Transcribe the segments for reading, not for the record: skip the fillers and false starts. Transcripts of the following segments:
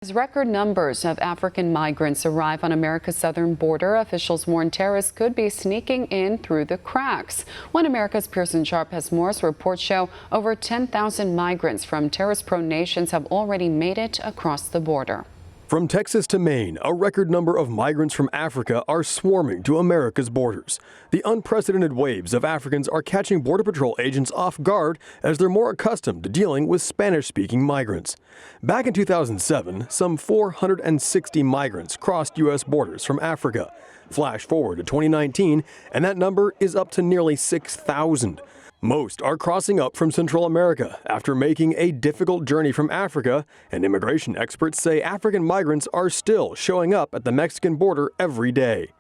As record numbers of African migrants arrive on America's southern border, officials warn terrorists could be sneaking in through the cracks. One America's Pearson has more. Reports show over 10,000 migrants from terrorist-prone nations have already made it across the border. From Texas to Maine, a record number of migrants from Africa are swarming to America's borders. The unprecedented waves of Africans are catching Border Patrol agents off guard as they're more accustomed to dealing with Spanish-speaking migrants. Back in 2007, some 460 migrants crossed U.S. borders from Africa. Flash forward to 2019, and that number is up to nearly 6,000. Most are crossing up from Central America after making a difficult journey from Africa, and immigration experts say African migrants are still showing up at the Mexican border every day.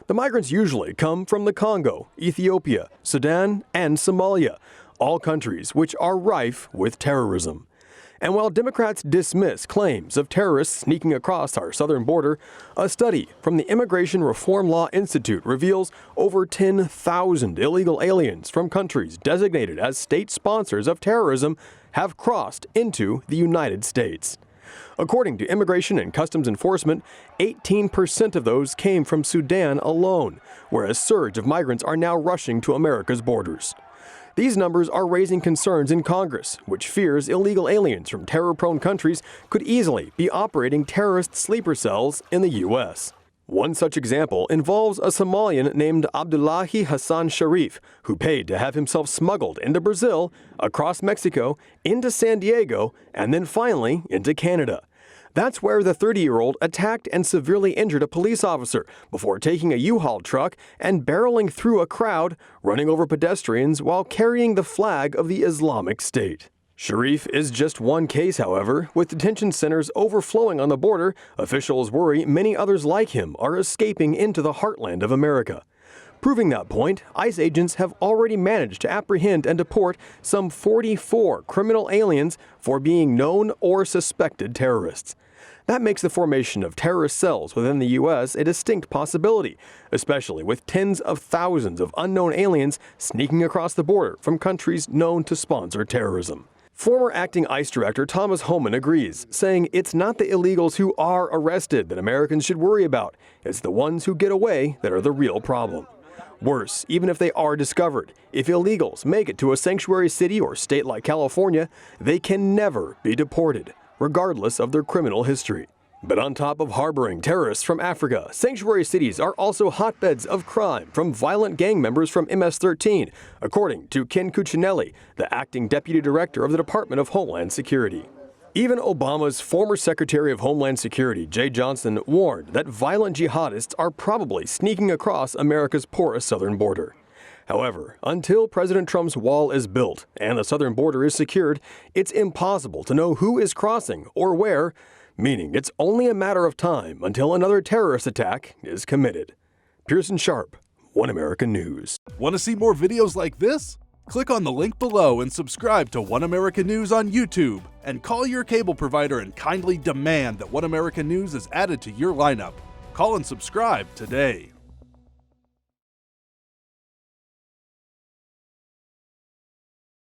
The migrants usually come from the Congo, Ethiopia, Sudan, and Somalia, all countries which are rife with terrorism. And while Democrats dismiss claims of terrorists sneaking across our southern border, a study from the Immigration Reform Law Institute reveals over 10,000 illegal aliens from countries designated as state sponsors of terrorism have crossed into the United States. According to Immigration and Customs Enforcement, 18% of those came from Sudan alone, where a surge of migrants are now rushing to America's borders. These numbers are raising concerns in Congress, which fears illegal aliens from terror-prone countries could easily be operating terrorist sleeper cells in the U.S. One such example involves a Somalian named Abdullahi Hassan Sharif, who paid to have himself smuggled into Brazil, across Mexico, into San Diego, and then finally into Canada. That's where the 30-year-old attacked and severely injured a police officer before taking a U-Haul truck and barreling through a crowd, running over pedestrians while carrying the flag of the Islamic State. Sharif is just one case, however. With detention centers overflowing on the border, officials worry many others like him are escaping into the heartland of America. Proving that point, ICE agents have already managed to apprehend and deport some 44 criminal aliens for being known or suspected terrorists. That makes the formation of terrorist cells within the U.S. a distinct possibility, especially with tens of thousands of unknown aliens sneaking across the border from countries known to sponsor terrorism. Former acting ICE Director Thomas Homan agrees, saying it's not the illegals who are arrested that Americans should worry about. It's the ones who get away that are the real problem. Worse, even if they are discovered, if illegals make it to a sanctuary city or state like California, they can never be deported, regardless of their criminal history. But on top of harboring terrorists from Africa, sanctuary cities are also hotbeds of crime from violent gang members from MS-13, according to Ken Cuccinelli, the acting deputy director of the Department of Homeland Security. Even Obama's former Secretary of Homeland Security, Jay Johnson, warned that violent jihadists are probably sneaking across America's porous southern border. However, until President Trump's wall is built and the southern border is secured, it's impossible to know who is crossing or where, meaning it's only a matter of time until another terrorist attack is committed. Pearson, One America News. Want to see more videos like this? Click on the link below and subscribe to One America News on YouTube, and call your cable provider and kindly demand that One America News is added to your lineup. Call and subscribe today.